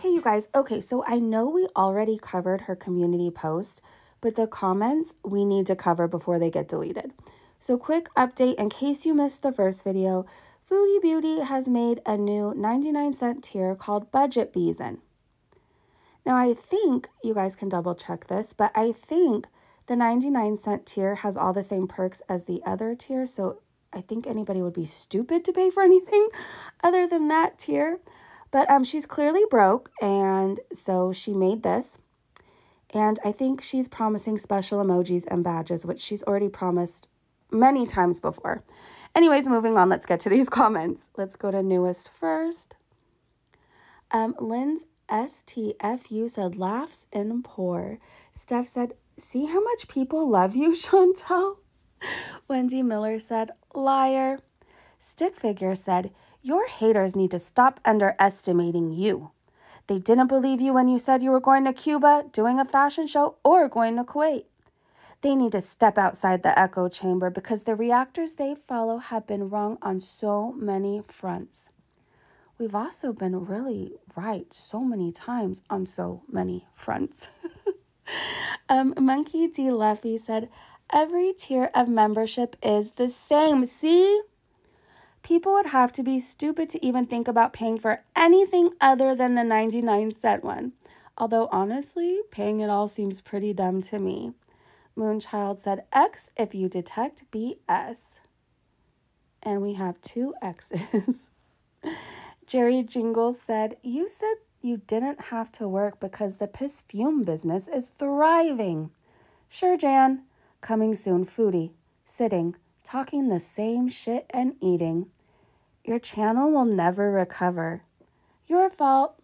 Okay, you guys. Okay, so I know we already covered her community post, but the comments we need to cover before they get deleted. So quick update in case you missed the first video. Foodie Beauty has made a new 99-cent tier called Budget Beesin. Now, I think you guys can double check this, but I think the 99-cent tier has all the same perks as the other tier, so I think anybody would be stupid to pay for anything other than that tier. But she's clearly broke, and so she made this. And I think she's promising special emojis and badges, which she's already promised many times before. Anyways, moving on, let's get to these comments. Let's go to newest first. Lynn's STFU said, laughs in pour. Steph said, see how much people love you, Chantel? Wendy Miller said, liar. Stick Figure said, your haters need to stop underestimating you. They didn't believe you when you said you were going to Cuba, doing a fashion show, or going to Kuwait. They need to step outside the echo chamber because the reactors they follow have been wrong on so many fronts. We've also been really right so many times on so many fronts. Monkey D. Leffy said, every tier of membership is the same. See? People would have to be stupid to even think about paying for anything other than the 99-cent one. Although, honestly, paying it all seems pretty dumb to me. Moonchild said, X if you detect BS. And we have 2 X's. Jerry Jingles said, you said you didn't have to work because the perfume business is thriving. Sure, Jan. Coming soon, Foodie. Sitting, talking the same shit and eating. Your channel will never recover. Your fault.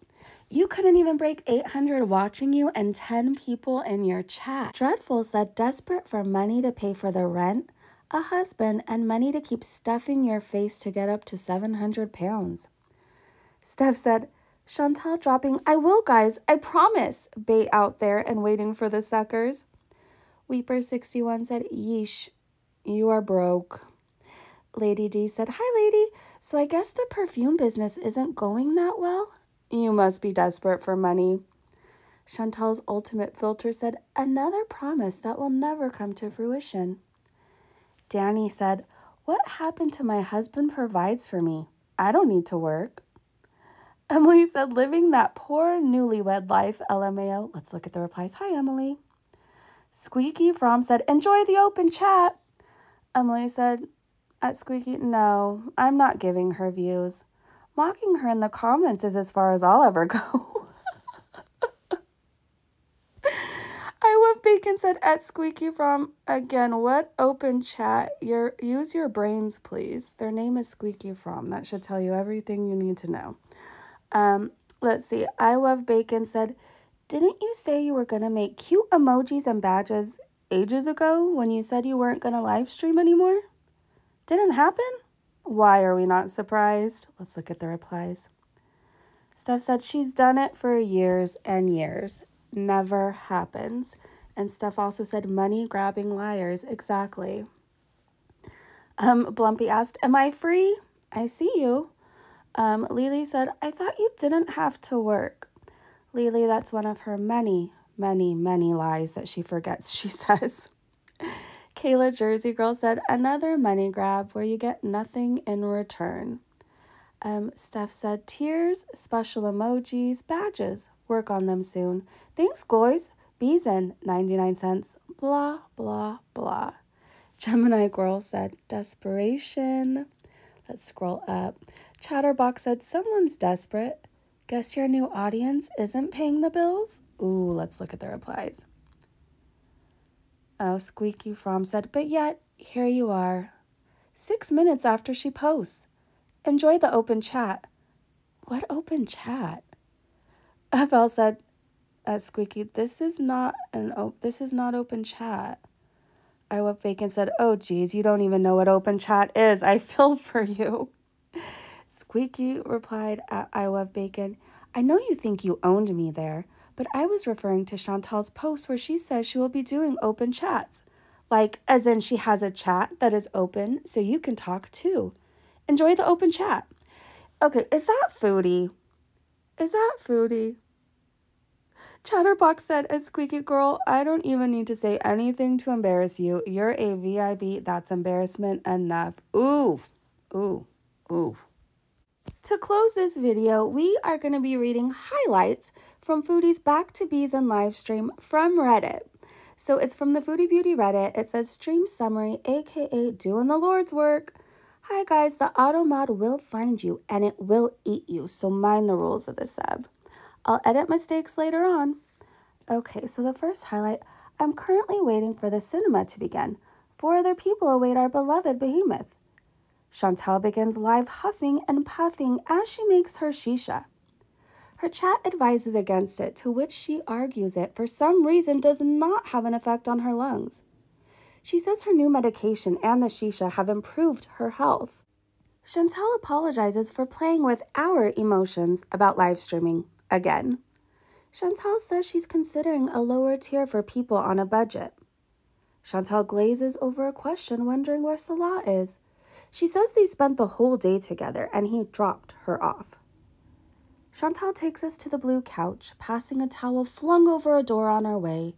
You couldn't even break 800 watching you and 10 people in your chat. Dreadful said, desperate for money to pay for the rent, a husband, and money to keep stuffing your face to get up to 700 pounds. Steph said, Chantal dropping, I will, guys, I promise, bait out there and waiting for the suckers. Weeper61 said, yeesh, you are broke. Lady D said, hi, lady. So I guess the perfume business isn't going that well? You must be desperate for money. Chantal's ultimate filter said, another promise that will never come to fruition. Danny said, what happened to my husband provides for me? I don't need to work. Emily said, living that poor newlywed life, LMAO. Let's look at the replies. Hi, Emily. Squeaky From said, enjoy the open chat. Emily said, at Squeaky, no, I'm not giving her views. Mocking her in the comments is as far as I'll ever go. I Love Bacon said, at Squeaky From, again, what open chat? Use your brains, please. Their name is Squeaky From. That should tell you everything you need to know. Let's see. I Love Bacon said, didn't you say you were going to make cute emojis and badges ages ago when you said you weren't going to live stream anymore? Didn't happen? Why are we not surprised? Let's look at the replies. Steph said she's done it for years and years. Never happens. And Steph also said money grabbing liars. Exactly. Blumpy asked, am I free? I see you. Lily said, I thought you didn't have to work. Lily, that's one of her many, many, many lies that she forgets, she says. Kayla Jersey Girl said, another money grab where you get nothing in return. Steph said, tears, special emojis, badges. Work on them soon. Thanks, guys. Beesin, 99 cents. Blah, blah, blah. Gemini Girl said, desperation. Let's scroll up. Chatterbox said, someone's desperate. Guess your new audience isn't paying the bills? Ooh, let's look at the replies. Oh, Squeaky From said, but yet, here you are. 6 minutes after she posts. Enjoy the open chat. What open chat? FL said, Squeaky, this is not open chat. I Love Bacon said, oh, geez, you don't even know what open chat is. I feel for you. Squeaky replied, I Love Bacon, I know you think you owned me there, but I was referring to Chantal's post where she says she will be doing open chats. Like, as in she has a chat that is open so you can talk too. Enjoy the open chat. Okay, is that Foodie? Is that Foodie? Chatterbox said, "A squeaky girl, I don't even need to say anything to embarrass you. You're a VIB. That's embarrassment enough." Ooh, ooh, ooh. To close this video, we are going to be reading highlights from Foodie's Back to Bees and live stream from Reddit. So it's from the Foodie Beauty Reddit. It says, "Stream summary, aka doing the Lord's work. Hi guys, the auto mod will find you and it will eat you, so mind the rules of the sub. I'll edit mistakes later on." Okay, so the first highlight, "I'm currently waiting for the cinema to begin. 4 other people await our beloved behemoth." Chantal begins live huffing and puffing as she makes her shisha. Her chat advises against it, to which she argues it, for some reason, does not have an effect on her lungs. She says her new medication and the shisha have improved her health. Chantal apologizes for playing with our emotions about live streaming again. Chantal says she's considering a lower tier for people on a budget. Chantal glazes over a question, wondering where Salah is. She says they spent the whole day together and he dropped her off. Chantal takes us to the blue couch, passing a towel flung over a door on our way.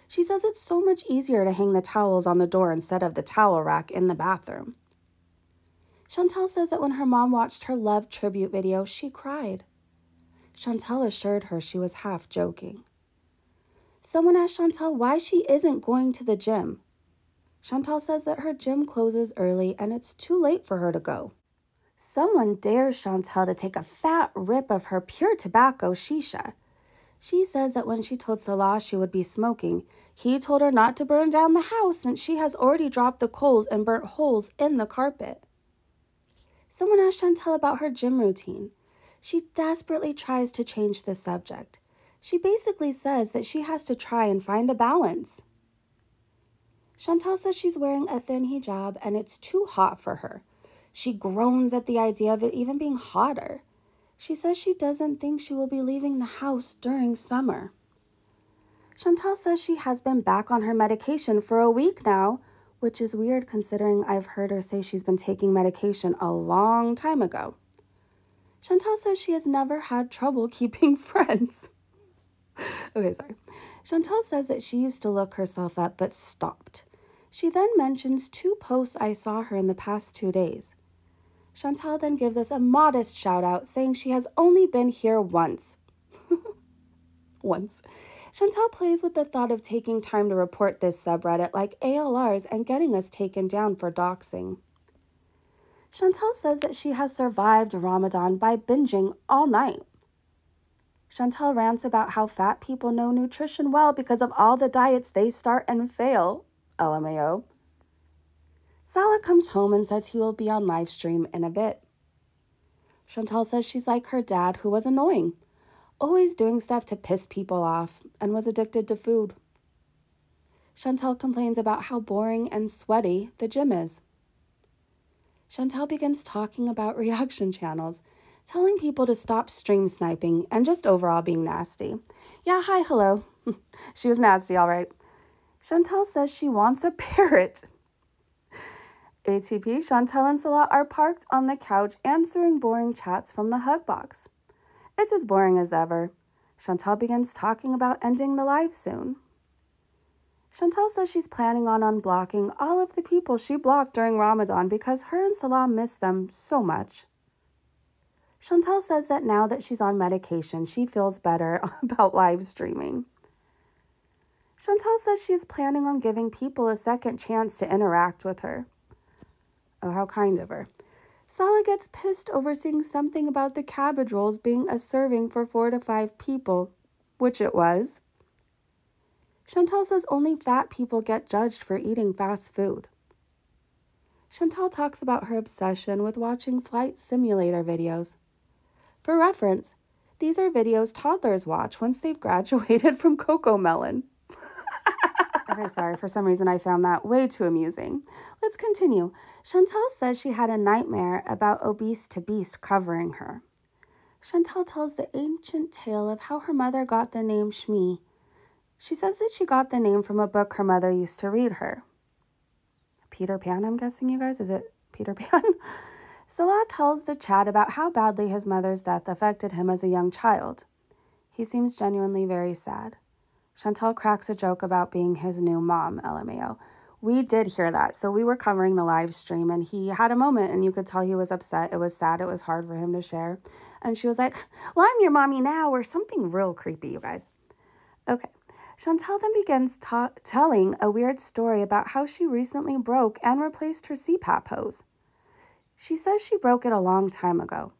She says it's so much easier to hang the towels on the door instead of the towel rack in the bathroom. Chantal says that when her mom watched her Love tribute video, she cried. Chantal assured her she was half joking. Someone asked Chantal why she isn't going to the gym. Chantal says that her gym closes early and it's too late for her to go. Someone dares Chantal to take a fat rip of her pure tobacco shisha. She says that when she told Salah she would be smoking, he told her not to burn down the house since she has already dropped the coals and burnt holes in the carpet. Someone asked Chantal about her gym routine. She desperately tries to change the subject. She basically says that she has to try and find a balance. Chantal says she's wearing a thin hijab and it's too hot for her. She groans at the idea of it even being hotter. She says she doesn't think she will be leaving the house during summer. Chantal says she has been back on her medication for a week now, which is weird considering I've heard her say she's been taking medication a long time ago. Chantal says she has never had trouble keeping friends. Okay, sorry. Chantal says that she used to look herself up but stopped. She then mentions 2 posts I saw her in the past 2 days. Chantal then gives us a modest shout out saying she has only been here once. Once. Chantal plays with the thought of taking time to report this subreddit like ALRs and getting us taken down for doxing. Chantal says that she has survived Ramadan by binging all night. Chantal rants about how fat people know nutrition well because of all the diets they start and fail. LMAO. Salah comes home and says he will be on live stream in a bit. Chantal says she's like her dad, who was annoying, always doing stuff to piss people off and was addicted to food. Chantal complains about how boring and sweaty the gym is. Chantal begins talking about reaction channels, telling people to stop stream sniping and just overall being nasty. Yeah, hi, hello. She was nasty, all right. Chantal says she wants a parrot. ATP, Chantal and Salah are parked on the couch answering boring chats from the hug box. It's as boring as ever. Chantal begins talking about ending the live soon. Chantal says she's planning on unblocking all of the people she blocked during Ramadan because her and Salah miss them so much. Chantal says that now that she's on medication, she feels better about live streaming. Chantal says she's planning on giving people a second chance to interact with her. Oh, how kind of her. Salah gets pissed over seeing something about the cabbage rolls being a serving for 4 to 5 people, which it was. Chantal says only fat people get judged for eating fast food. Chantal talks about her obsession with watching flight simulator videos. For reference, these are videos toddlers watch once they've graduated from Cocomelon. Okay, sorry, for some reason I found that way too amusing. Let's continue. Chantal says she had a nightmare about obese to beast covering her. Chantal tells the ancient tale of how her mother got the name Shmi. She says that she got the name from a book her mother used to read her. Peter Pan, I'm guessing, you guys? Is it Peter Pan? Salah tells the chat about how badly his mother's death affected him as a young child. He seems genuinely very sad. Chantel cracks a joke about being his new mom, LMAO. We did hear that. So we were covering the live stream and he had a moment and you could tell he was upset. It was sad. It was hard for him to share. And she was like, well, I'm your mommy now, or something real creepy, you guys. Okay. Chantel then begins telling a weird story about how she recently broke and replaced her CPAP hose. She says she broke it a long time ago.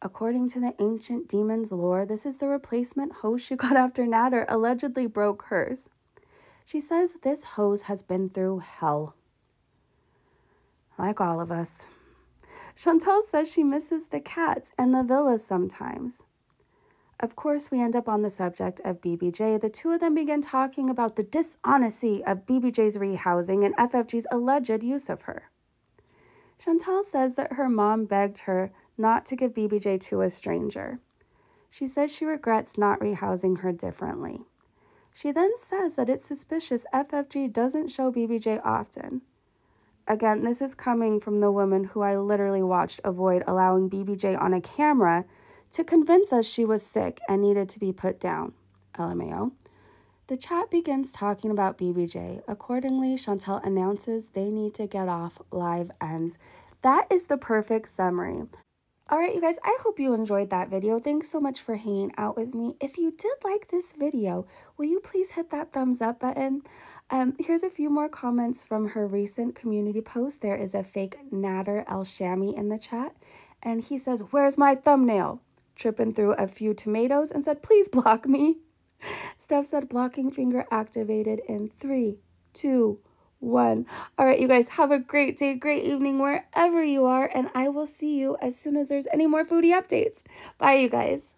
According to the ancient demon's lore, this is the replacement hose she got after Natter allegedly broke hers. She says this hose has been through hell. Like all of us. Chantel says she misses the cats and the villas sometimes. Of course, we end up on the subject of BBJ. The two of them begin talking about the dishonesty of BBJ's rehousing and FFG's alleged use of her. Chantel says that her mom begged her not to give BBJ to a stranger. She says she regrets not rehousing her differently. She then says that it's suspicious FFG doesn't show BBJ often. Again, this is coming from the woman who I literally watched avoid allowing BBJ on a camera to convince us she was sick and needed to be put down. LMAO. The chat begins talking about BBJ. Accordingly, Chantel announces they need to get off. Live ends. That is the perfect summary. All right, you guys, I hope you enjoyed that video. Thanks so much for hanging out with me. If you did like this video, will you please hit that thumbs up button? Here's a few more comments from her recent community post. There is a fake Nader El Shami in the chat, and he says, "Where's my thumbnail?" Tripping through a few tomatoes and said, "Please block me." Steph said, "Blocking finger activated in 3, 2, 1. All right, you guys, have a great day, great evening, wherever you are, and I will see you as soon as there's any more foodie updates. Bye, you guys.